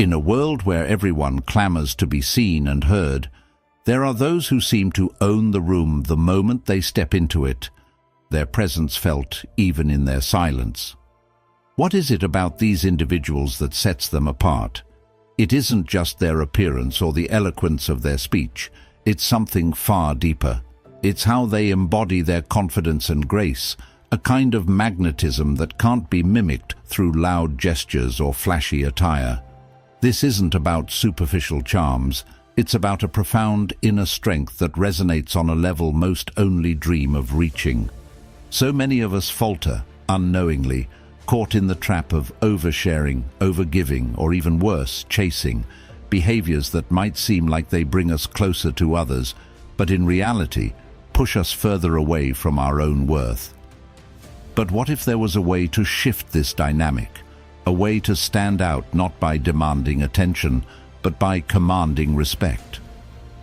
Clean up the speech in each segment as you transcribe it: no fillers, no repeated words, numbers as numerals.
In a world where everyone clamors to be seen and heard, there are those who seem to own the room the moment they step into it, their presence felt even in their silence. What is it about these individuals that sets them apart? It isn't just their appearance or the eloquence of their speech. It's something far deeper. It's how they embody their confidence and grace, a kind of magnetism that can't be mimicked through loud gestures or flashy attire. This isn't about superficial charms. It's about a profound inner strength that resonates on a level most only dream of reaching. So many of us falter, unknowingly, caught in the trap of oversharing, overgiving, or even worse, chasing, behaviors that might seem like they bring us closer to others, but in reality, push us further away from our own worth. But what if there was a way to shift this dynamic? A way to stand out not by demanding attention, but by commanding respect.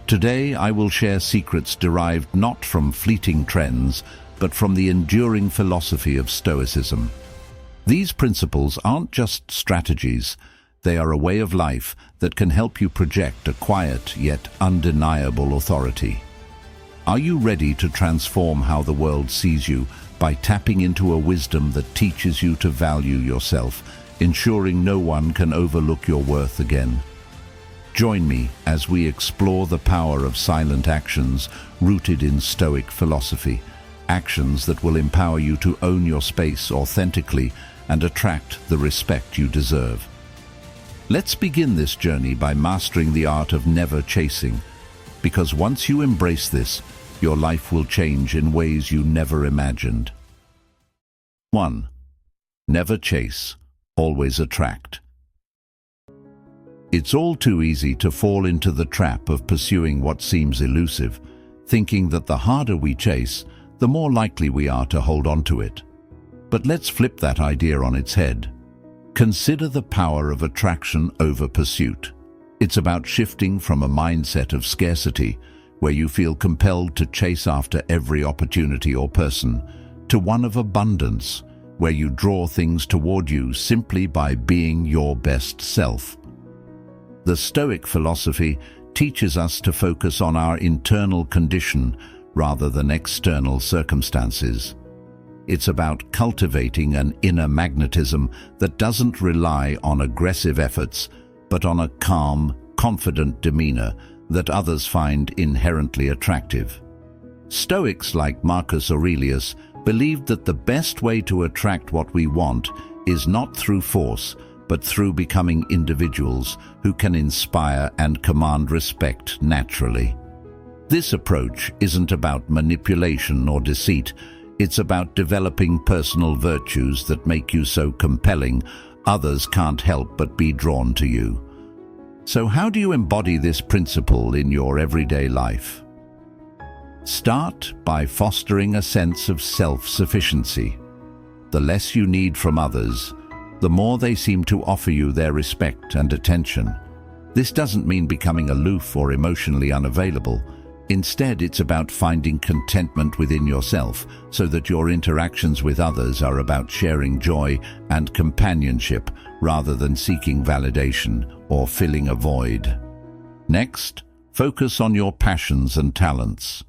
Today I will share secrets derived not from fleeting trends, but from the enduring philosophy of Stoicism. These principles aren't just strategies, they are a way of life that can help you project a quiet yet undeniable authority. Are you ready to transform how the world sees you by tapping into a wisdom that teaches you to value yourself, ensuring no one can overlook your worth again? Join me as we explore the power of silent actions rooted in Stoic philosophy, actions that will empower you to own your space authentically and attract the respect you deserve. Let's begin this journey by mastering the art of never chasing, because once you embrace this, your life will change in ways you never imagined. 1. Never chase, always attract. It's all too easy to fall into the trap of pursuing what seems elusive, thinking that the harder we chase, the more likely we are to hold on to it. But let's flip that idea on its head. Consider the power of attraction over pursuit. It's about shifting from a mindset of scarcity, where you feel compelled to chase after every opportunity or person, to one of abundance, where you draw things toward you simply by being your best self. The Stoic philosophy teaches us to focus on our internal condition rather than external circumstances. It's about cultivating an inner magnetism that doesn't rely on aggressive efforts, but on a calm, confident demeanor that others find inherently attractive. Stoics like Marcus Aurelius believed that the best way to attract what we want is not through force, but through becoming individuals who can inspire and command respect naturally. This approach isn't about manipulation or deceit. It's about developing personal virtues that make you so compelling, others can't help but be drawn to you. So how do you embody this principle in your everyday life? Start by fostering a sense of self-sufficiency. The less you need from others, the more they seem to offer you their respect and attention. This doesn't mean becoming aloof or emotionally unavailable. Instead, it's about finding contentment within yourself so that your interactions with others are about sharing joy and companionship rather than seeking validation or filling a void. Next, focus on your passions and talents.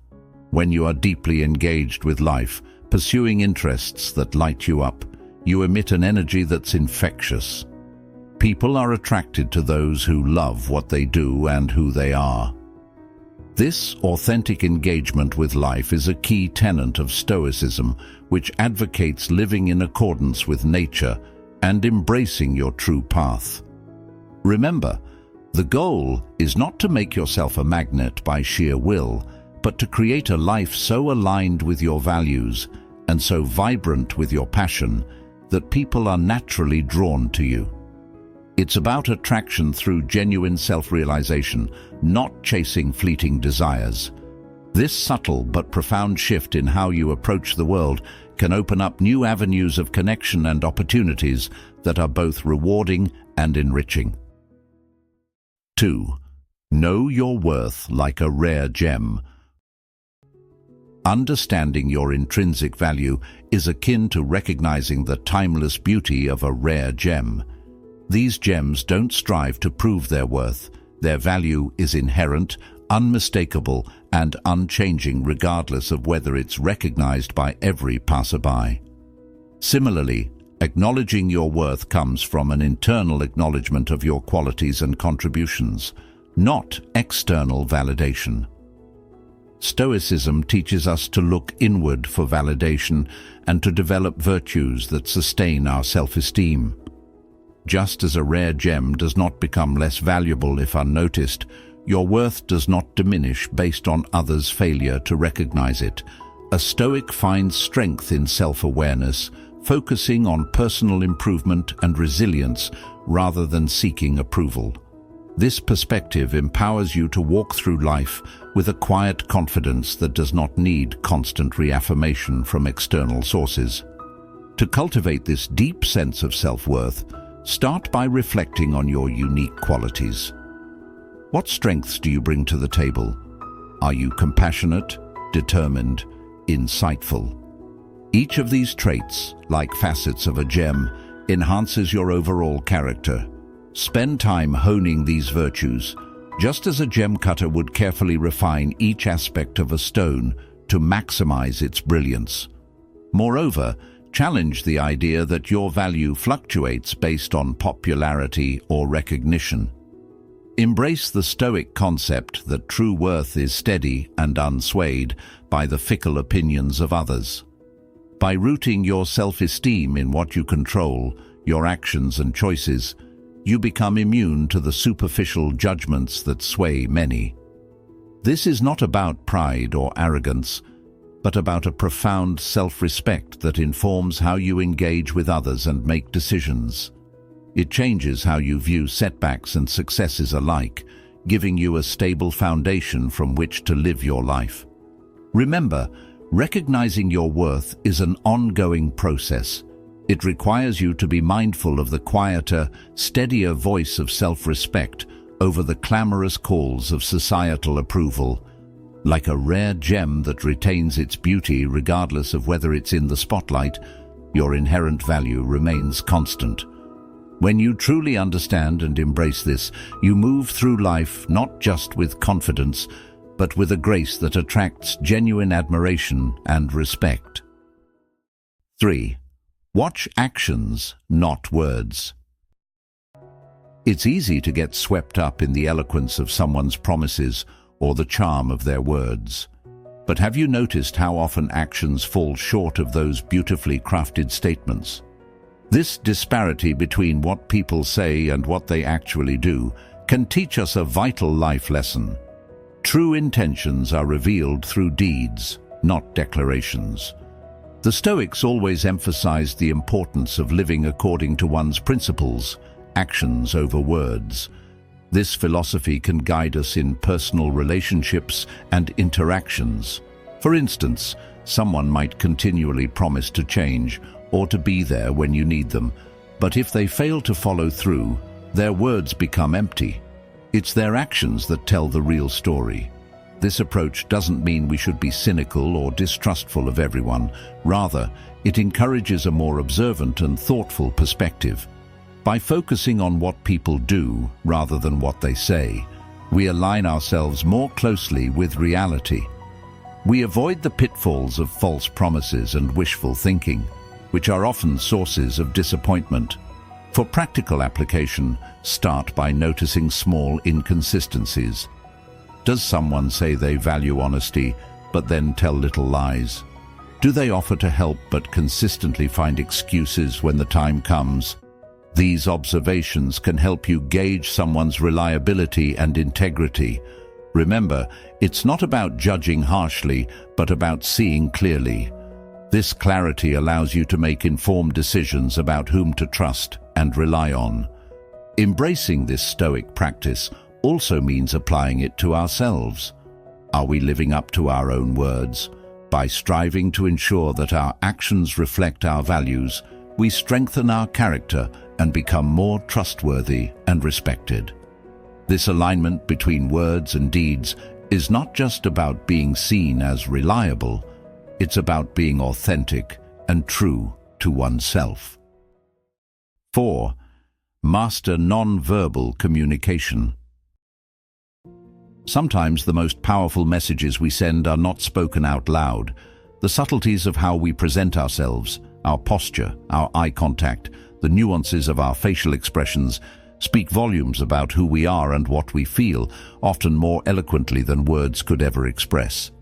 When you are deeply engaged with life, pursuing interests that light you up, you emit an energy that's infectious. People are attracted to those who love what they do and who they are. This authentic engagement with life is a key tenet of Stoicism, which advocates living in accordance with nature and embracing your true path. Remember, the goal is not to make yourself a magnet by sheer will, but to create a life so aligned with your values and so vibrant with your passion that people are naturally drawn to you. It's about attraction through genuine self-realization, not chasing fleeting desires. This subtle but profound shift in how you approach the world can open up new avenues of connection and opportunities that are both rewarding and enriching. 2. Know your worth like a rare gem. Understanding your intrinsic value is akin to recognizing the timeless beauty of a rare gem. These gems don't strive to prove their worth. Their value is inherent, unmistakable, and unchanging regardless of whether it's recognized by every passerby. Similarly, acknowledging your worth comes from an internal acknowledgement of your qualities and contributions, not external validation. Stoicism teaches us to look inward for validation and to develop virtues that sustain our self-esteem. Just as a rare gem does not become less valuable if unnoticed, your worth does not diminish based on others' failure to recognize it. A Stoic finds strength in self-awareness, focusing on personal improvement and resilience rather than seeking approval. This perspective empowers you to walk through life with a quiet confidence that does not need constant reaffirmation from external sources. To cultivate this deep sense of self-worth, start by reflecting on your unique qualities. What strengths do you bring to the table? Are you compassionate, determined, insightful? Each of these traits, like facets of a gem, enhances your overall character. Spend time honing these virtues, just as a gem cutter would carefully refine each aspect of a stone to maximize its brilliance. Moreover, challenge the idea that your value fluctuates based on popularity or recognition. Embrace the Stoic concept that true worth is steady and unswayed by the fickle opinions of others. By rooting your self-esteem in what you control, your actions and choices, you become immune to the superficial judgments that sway many. This is not about pride or arrogance, but about a profound self-respect that informs how you engage with others and make decisions. It changes how you view setbacks and successes alike, giving you a stable foundation from which to live your life. Remember, recognizing your worth is an ongoing process. It requires you to be mindful of the quieter, steadier voice of self-respect over the clamorous calls of societal approval. Like a rare gem that retains its beauty regardless of whether it's in the spotlight, your inherent value remains constant. When you truly understand and embrace this, you move through life not just with confidence, but with a grace that attracts genuine admiration and respect. 3. Watch actions, not words. It's easy to get swept up in the eloquence of someone's promises or the charm of their words. But have you noticed how often actions fall short of those beautifully crafted statements? This disparity between what people say and what they actually do can teach us a vital life lesson. True intentions are revealed through deeds, not declarations. The Stoics always emphasized the importance of living according to one's principles, actions over words. This philosophy can guide us in personal relationships and interactions. For instance, someone might continually promise to change or to be there when you need them, but if they fail to follow through, their words become empty. It's their actions that tell the real story. This approach doesn't mean we should be cynical or distrustful of everyone. Rather, it encourages a more observant and thoughtful perspective. By focusing on what people do rather than what they say, we align ourselves more closely with reality. We avoid the pitfalls of false promises and wishful thinking, which are often sources of disappointment. For practical application, start by noticing small inconsistencies. Does someone say they value honesty, but then tell little lies? Do they offer to help but consistently find excuses when the time comes? These observations can help you gauge someone's reliability and integrity. Remember, it's not about judging harshly, but about seeing clearly. This clarity allows you to make informed decisions about whom to trust and rely on. Embracing this Stoic practice also means applying it to ourselves. Are we living up to our own words? By striving to ensure that our actions reflect our values, we strengthen our character and become more trustworthy and respected. This alignment between words and deeds is not just about being seen as reliable, it's about being authentic and true to oneself. 4. Master non-verbal communication. Sometimes the most powerful messages we send are not spoken out loud. The subtleties of how we present ourselves, our posture, our eye contact, the nuances of our facial expressions speak volumes about who we are and what we feel, often more eloquently than words could ever express.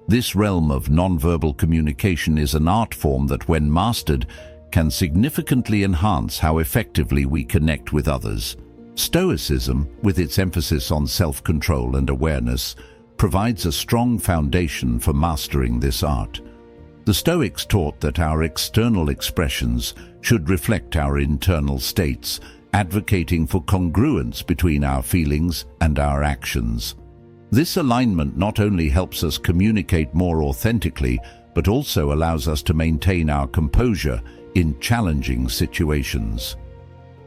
This realm of nonverbal communication is an art form that, when mastered, can significantly enhance how effectively we connect with others. Stoicism, with its emphasis on self-control and awareness, provides a strong foundation for mastering this art. The Stoics taught that our external expressions should reflect our internal states, advocating for congruence between our feelings and our actions. This alignment not only helps us communicate more authentically, but also allows us to maintain our composure in challenging situations.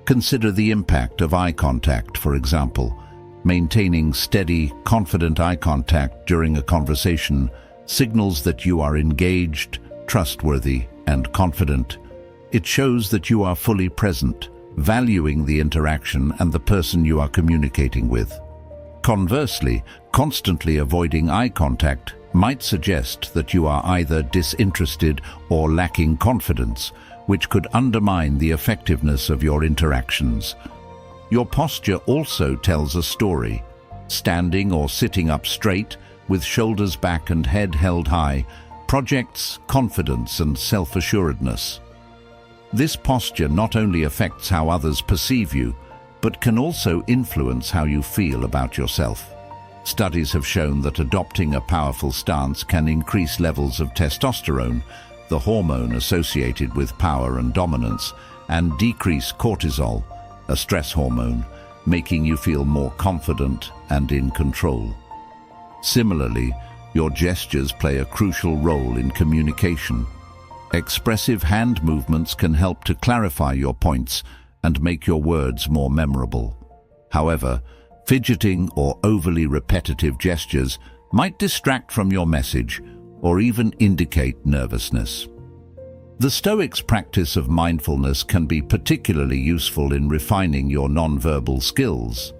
Consider the impact of eye contact, for example. Maintaining steady, confident eye contact during a conversation signals that you are engaged, trustworthy, and confident. It shows that you are fully present, valuing the interaction and the person you are communicating with. Conversely, constantly avoiding eye contact might suggest that you are either disinterested or lacking confidence, which could undermine the effectiveness of your interactions. Your posture also tells a story. Standing or sitting up straight, with shoulders back and head held high, projects confidence and self-assuredness. This posture not only affects how others perceive you, but can also influence how you feel about yourself. Studies have shown that adopting a powerful stance can increase levels of testosterone, the hormone associated with power and dominance, and decrease cortisol, a stress hormone, making you feel more confident and in control. Similarly, your gestures play a crucial role in communication. Expressive hand movements can help to clarify your points and make your words more memorable. However, fidgeting or overly repetitive gestures might distract from your message or even indicate nervousness. The Stoics' practice of mindfulness can be particularly useful in refining your nonverbal skills.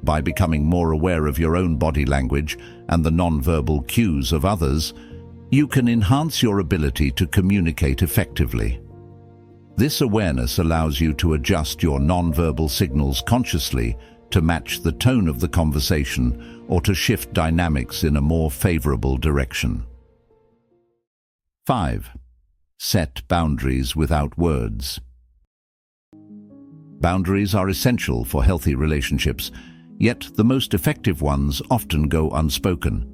By becoming more aware of your own body language and the nonverbal cues of others, you can enhance your ability to communicate effectively. This awareness allows you to adjust your nonverbal signals consciously to match the tone of the conversation or to shift dynamics in a more favorable direction. 5. Set boundaries without words. Boundaries are essential for healthy relationships, yet the most effective ones often go unspoken.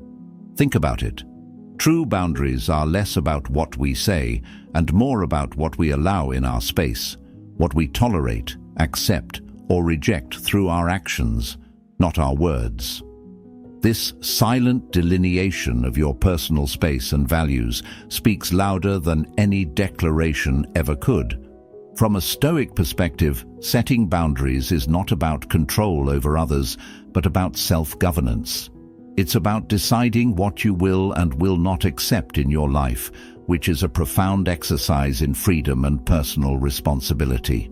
Think about it. True boundaries are less about what we say and more about what we allow in our space, what we tolerate, accept, or reject through our actions, not our words. This silent delineation of your personal space and values speaks louder than any declaration ever could. From a Stoic perspective, setting boundaries is not about control over others, but about self-governance. It's about deciding what you will and will not accept in your life, which is a profound exercise in freedom and personal responsibility.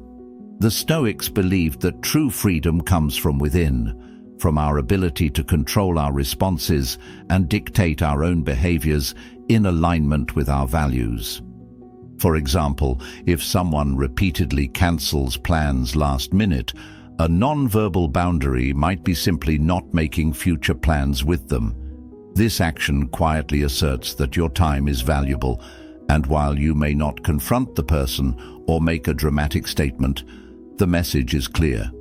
The Stoics believed that true freedom comes from within, from our ability to control our responses and dictate our own behaviors in alignment with our values. For example, if someone repeatedly cancels plans last minute, a non-verbal boundary might be simply not making future plans with them. This action quietly asserts that your time is valuable, and while you may not confront the person or make a dramatic statement, the message is clear.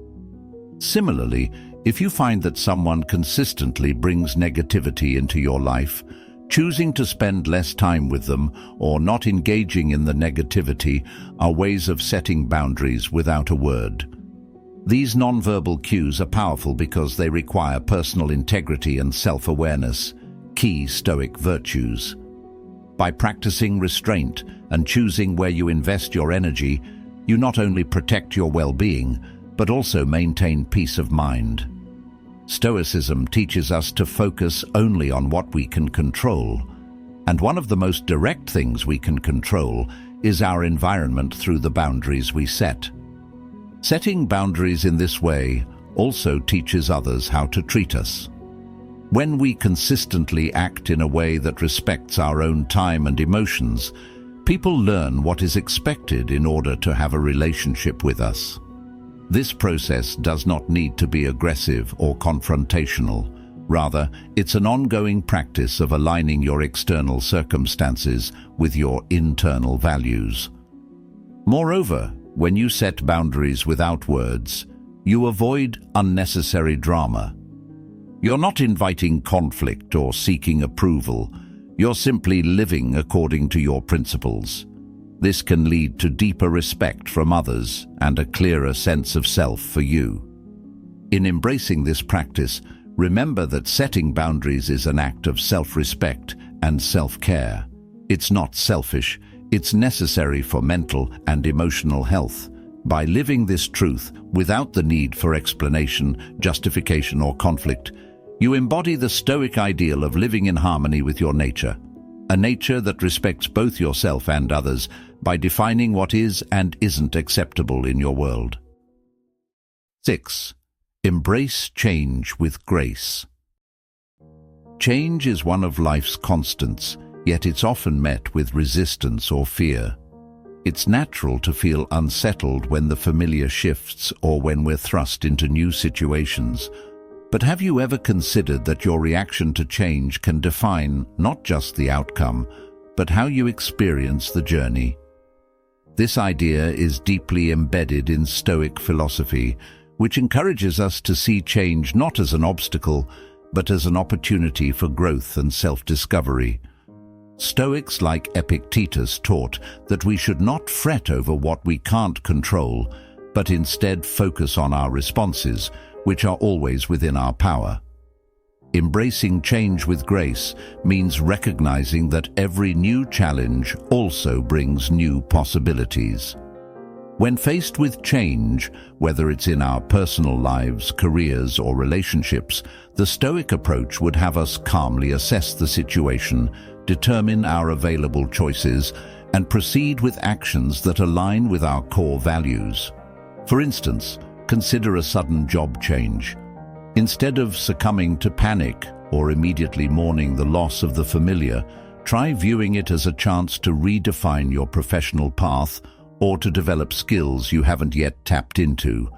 Similarly, if you find that someone consistently brings negativity into your life, choosing to spend less time with them or not engaging in the negativity are ways of setting boundaries without a word. These nonverbal cues are powerful because they require personal integrity and self-awareness, key Stoic virtues. By practicing restraint and choosing where you invest your energy, you not only protect your well-being, but also maintain peace of mind. Stoicism teaches us to focus only on what we can control, and one of the most direct things we can control is our environment through the boundaries we set. Setting boundaries in this way also teaches others how to treat us. When we consistently act in a way that respects our own time and emotions, people learn what is expected in order to have a relationship with us. This process does not need to be aggressive or confrontational. Rather, it's an ongoing practice of aligning your external circumstances with your internal values. Moreover, when you set boundaries without words, you avoid unnecessary drama. You're not inviting conflict or seeking approval. You're simply living according to your principles. This can lead to deeper respect from others and a clearer sense of self for you. In embracing this practice, remember that setting boundaries is an act of self-respect and self-care. It's not selfish, it's necessary for mental and emotional health. By living this truth without the need for explanation, justification, or conflict, you embody the Stoic ideal of living in harmony with your nature, a nature that respects both yourself and others by defining what is and isn't acceptable in your world. 6. Embrace change with grace. Change is one of life's constants, yet it's often met with resistance or fear. It's natural to feel unsettled when the familiar shifts or when we're thrust into new situations. But have you ever considered that your reaction to change can define not just the outcome, but how you experience the journey? This idea is deeply embedded in Stoic philosophy, which encourages us to see change not as an obstacle, but as an opportunity for growth and self-discovery. Stoics like Epictetus taught that we should not fret over what we can't control, but instead focus on our responses, which are always within our power. Embracing change with grace means recognizing that every new challenge also brings new possibilities. When faced with change, whether it's in our personal lives, careers, or relationships, the Stoic approach would have us calmly assess the situation, determine our available choices, and proceed with actions that align with our core values. For instance, consider a sudden job change. Instead of succumbing to panic or immediately mourning the loss of the familiar, try viewing it as a chance to redefine your professional path or to develop skills you haven't yet tapped into.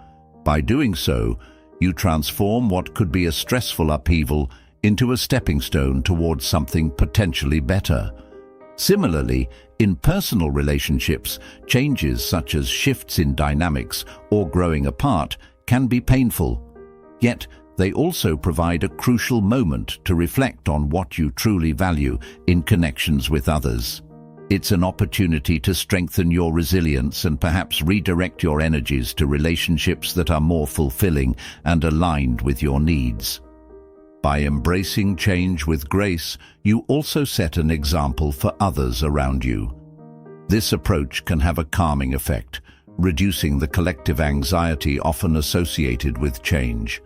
By doing so, you transform what could be a stressful upheaval into a stepping stone towards something potentially better. Similarly, in personal relationships, changes such as shifts in dynamics or growing apart can be painful. Yet, they also provide a crucial moment to reflect on what you truly value in connections with others. It's an opportunity to strengthen your resilience and perhaps redirect your energies to relationships that are more fulfilling and aligned with your needs. By embracing change with grace, you also set an example for others around you. This approach can have a calming effect, reducing the collective anxiety often associated with change.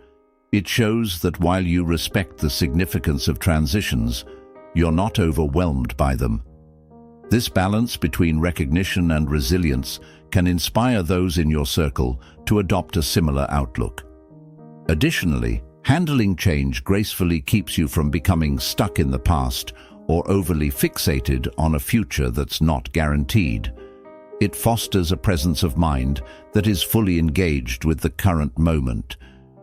It shows that while you respect the significance of transitions, you're not overwhelmed by them. This balance between recognition and resilience can inspire those in your circle to adopt a similar outlook. Additionally, handling change gracefully keeps you from becoming stuck in the past or overly fixated on a future that's not guaranteed. It fosters a presence of mind that is fully engaged with the current moment,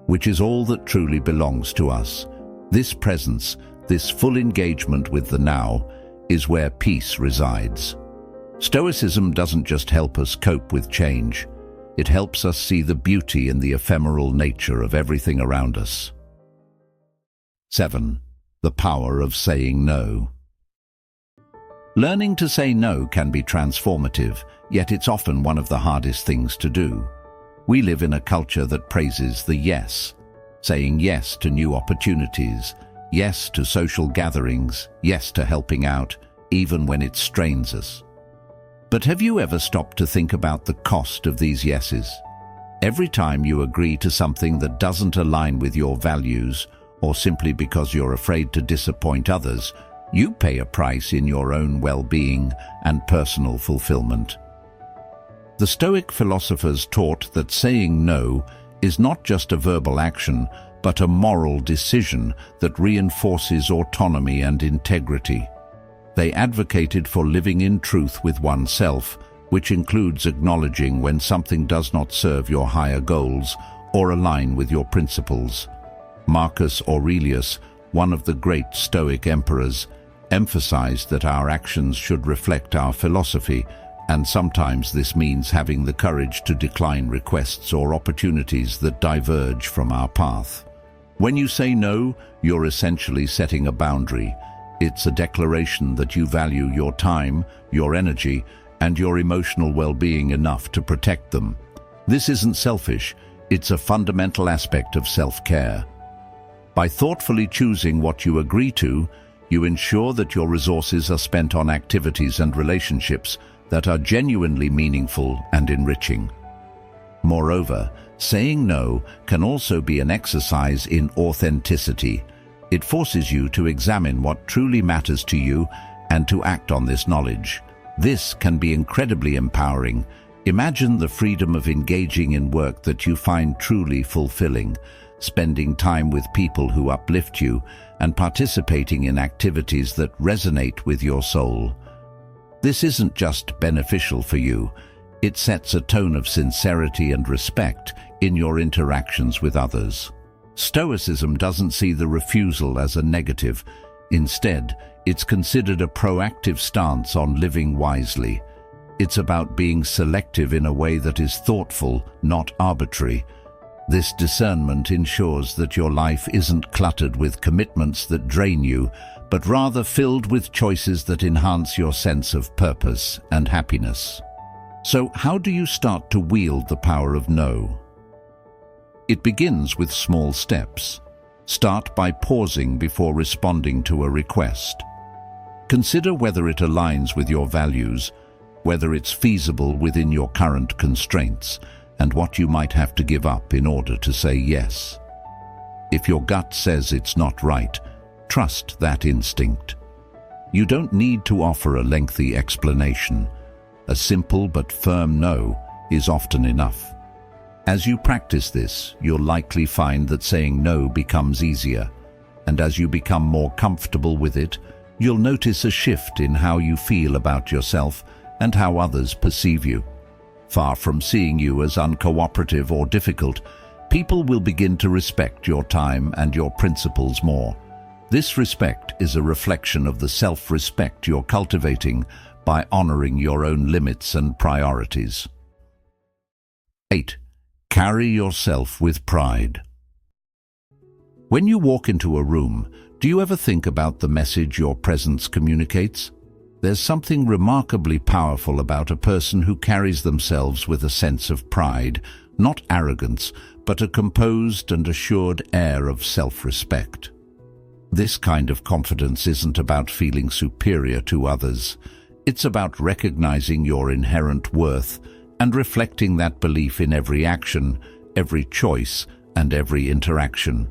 which is all that truly belongs to us. This presence, this full engagement with the now, is where peace resides. Stoicism doesn't just help us cope with change. It helps us see the beauty in the ephemeral nature of everything around us. 7. The power of saying no. Learning to say no can be transformative, yet it's often one of the hardest things to do. We live in a culture that praises the yes, saying yes to new opportunities, yes to social gatherings, yes to helping out, even when it strains us. But have you ever stopped to think about the cost of these yeses? Every time you agree to something that doesn't align with your values, or simply because you're afraid to disappoint others, you pay a price in your own well-being and personal fulfillment. The The Stoic philosophers taught that saying no is not just a verbal action, but a moral decision that reinforces autonomy and integrity. They advocated for living in truth with oneself, which includes acknowledging when something does not serve your higher goals or align with your principles. Marcus Aurelius, one of the great Stoic emperors, emphasized that our actions should reflect our philosophy, and sometimes this means having the courage to decline requests or opportunities that diverge from our path. When you say no, you're essentially setting a boundary. It's a declaration that you value your time, your energy, and your emotional well-being enough to protect them. This isn't selfish, it's a fundamental aspect of self-care. By thoughtfully choosing what you agree to, you ensure that your resources are spent on activities and relationships that are genuinely meaningful and enriching. Moreover, saying no can also be an exercise in authenticity. It forces you to examine what truly matters to you and to act on this knowledge. This can be incredibly empowering. Imagine the freedom of engaging in work that you find truly fulfilling, spending time with people who uplift you, and participating in activities that resonate with your soul. This isn't just beneficial for you, it sets a tone of sincerity and respect in your interactions with others. Stoicism doesn't see the refusal as a negative. Instead, it's considered a proactive stance on living wisely. It's about being selective in a way that is thoughtful, not arbitrary. This discernment ensures that your life isn't cluttered with commitments that drain you, but rather filled with choices that enhance your sense of purpose and happiness. So, how do you start to wield the power of no? It begins with small steps. Start by pausing before responding to a request. Consider whether it aligns with your values, whether it's feasible within your current constraints, and what you might have to give up in order to say yes. If your gut says it's not right, trust that instinct. You don't need to offer a lengthy explanation. A simple but firm no is often enough. As you practice this, you'll likely find that saying no becomes easier, and as you become more comfortable with it, you'll notice a shift in how you feel about yourself and how others perceive you. Far from seeing you as uncooperative or difficult, people will begin to respect your time and your principles more. This respect is a reflection of the self-respect you're cultivating by honoring your own limits and priorities. 8. Carry yourself with pride. When you walk into a room, do you ever think about the message your presence communicates? There's something remarkably powerful about a person who carries themselves with a sense of pride, not arrogance, but a composed and assured air of self-respect. This kind of confidence isn't about feeling superior to others. It's about recognizing your inherent worth and reflecting that belief in every action, every choice, and every interaction.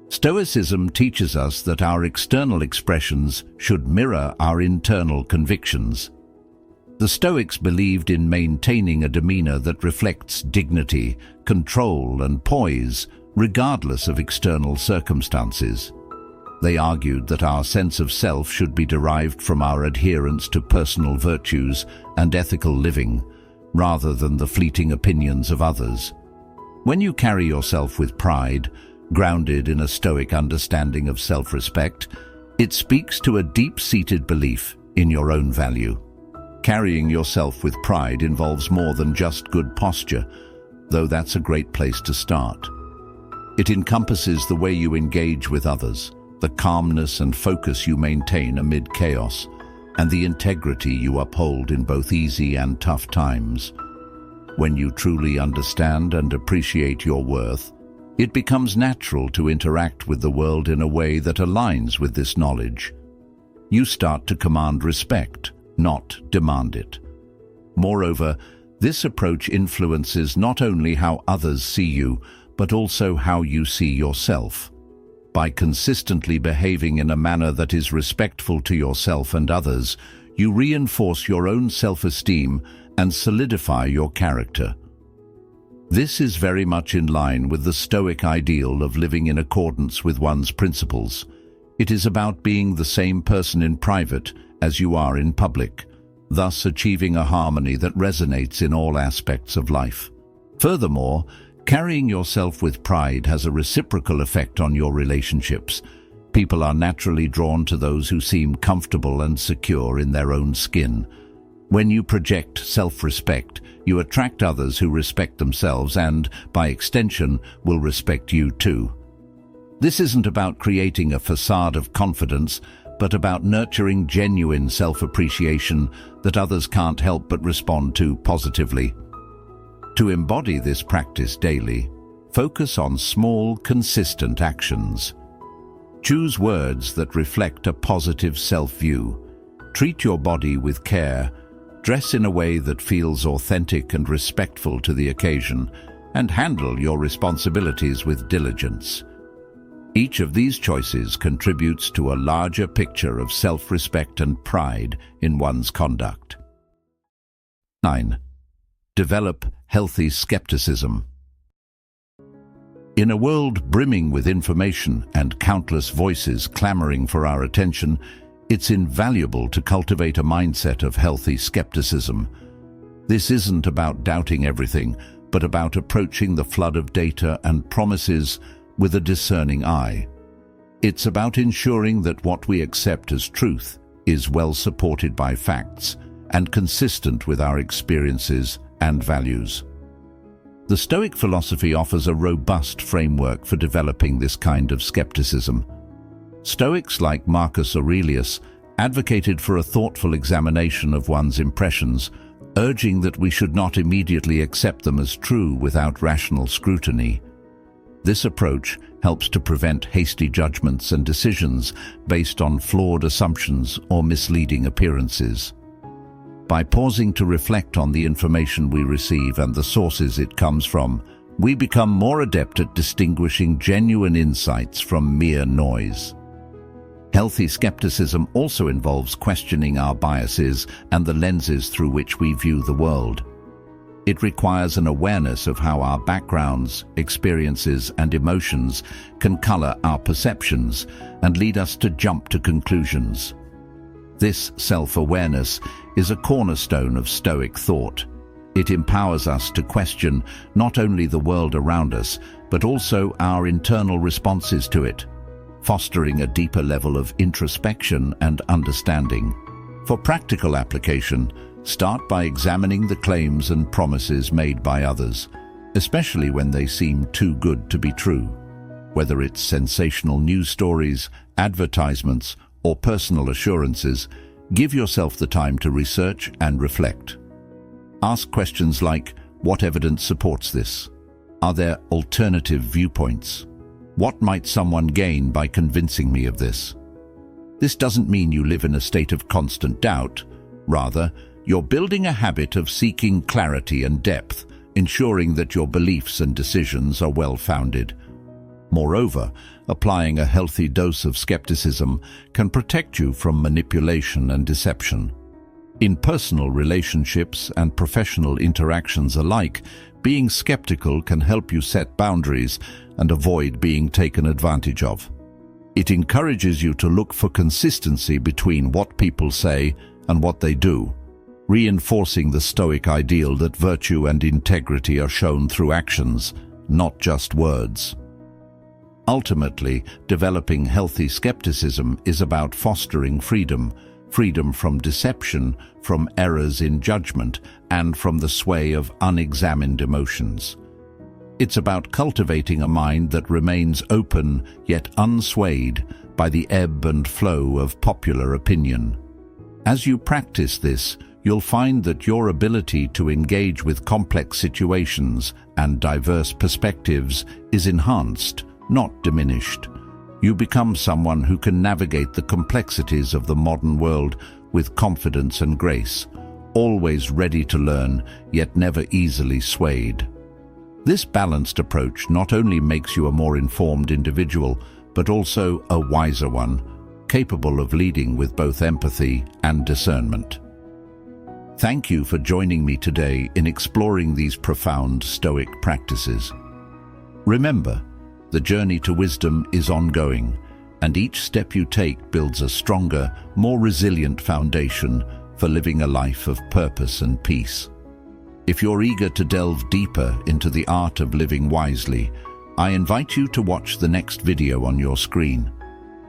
Stoicism teaches us that our external expressions should mirror our internal convictions. The Stoics believed in maintaining a demeanor that reflects dignity, control, and poise, regardless of external circumstances. They argued that our sense of self should be derived from our adherence to personal virtues and ethical living, rather than the fleeting opinions of others. When you carry yourself with pride, grounded in a Stoic understanding of self-respect, it speaks to a deep-seated belief in your own value. Carrying yourself with pride involves more than just good posture, though that's a great place to start. It encompasses the way you engage with others, the calmness and focus you maintain amid chaos, and the integrity you uphold in both easy and tough times. When you truly understand and appreciate your worth, it becomes natural to interact with the world in a way that aligns with this knowledge. You start to command respect, not demand it. Moreover, this approach influences not only how others see you, but also how you see yourself. By consistently behaving in a manner that is respectful to yourself and others, you reinforce your own self-esteem and solidify your character. This is very much in line with the Stoic ideal of living in accordance with one's principles. It is about being the same person in private as you are in public, thus achieving a harmony that resonates in all aspects of life. Furthermore, carrying yourself with pride has a reciprocal effect on your relationships. People are naturally drawn to those who seem comfortable and secure in their own skin. When you project self-respect, you attract others who respect themselves and, by extension, will respect you too. This isn't about creating a facade of confidence, but about nurturing genuine self-appreciation that others can't help but respond to positively. To embody this practice daily, focus on small, consistent actions. Choose words that reflect a positive self-view. Treat your body with care. Dress in a way that feels authentic and respectful to the occasion, and handle your responsibilities with diligence. Each of these choices contributes to a larger picture of self-respect and pride in one's conduct. 9. Develop healthy skepticism. In a world brimming with information and countless voices clamoring for our attention, it's invaluable to cultivate a mindset of healthy skepticism. This isn't about doubting everything, but about approaching the flood of data and promises with a discerning eye. It's about ensuring that what we accept as truth is well supported by facts and consistent with our experiences and values. The Stoic philosophy offers a robust framework for developing this kind of skepticism. Stoics like Marcus Aurelius advocated for a thoughtful examination of one's impressions, urging that we should not immediately accept them as true without rational scrutiny. This approach helps to prevent hasty judgments and decisions based on flawed assumptions or misleading appearances. By pausing to reflect on the information we receive and the sources it comes from, we become more adept at distinguishing genuine insights from mere noise. Healthy skepticism also involves questioning our biases and the lenses through which we view the world. It requires an awareness of how our backgrounds, experiences, and emotions can color our perceptions and lead us to jump to conclusions. This self-awareness is a cornerstone of Stoic thought. It empowers us to question not only the world around us, but also our internal responses to it, fostering a deeper level of introspection and understanding. For practical application, start by examining the claims and promises made by others, especially when they seem too good to be true. Whether it's sensational news stories, advertisements, or personal assurances, give yourself the time to research and reflect. Ask questions like, what evidence supports this? Are there alternative viewpoints? What might someone gain by convincing me of this? This doesn't mean you live in a state of constant doubt. Rather, you're building a habit of seeking clarity and depth, ensuring that your beliefs and decisions are well-founded. Moreover, applying a healthy dose of skepticism can protect you from manipulation and deception. In personal relationships and professional interactions alike, being skeptical can help you set boundaries and avoid being taken advantage of. It encourages you to look for consistency between what people say and what they do, reinforcing the Stoic ideal that virtue and integrity are shown through actions, not just words. Ultimately, developing healthy skepticism is about fostering freedom from deception, from errors in judgment, and from the sway of unexamined emotions. It's about cultivating a mind that remains open yet unswayed by the ebb and flow of popular opinion. As you practice this, you'll find that your ability to engage with complex situations and diverse perspectives is enhanced, not diminished. You become someone who can navigate the complexities of the modern world with confidence and grace, always ready to learn, yet never easily swayed. This balanced approach not only makes you a more informed individual, but also a wiser one, capable of leading with both empathy and discernment. Thank you for joining me today in exploring these profound Stoic practices. Remember, the journey to wisdom is ongoing, and each step you take builds a stronger, more resilient foundation for living a life of purpose and peace. If you're eager to delve deeper into the art of living wisely, I invite you to watch the next video on your screen.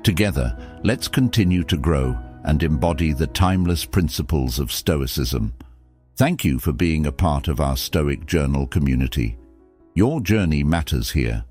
Together, let's continue to grow and embody the timeless principles of Stoicism. Thank you for being a part of our Stoic Journal community. Your journey matters here,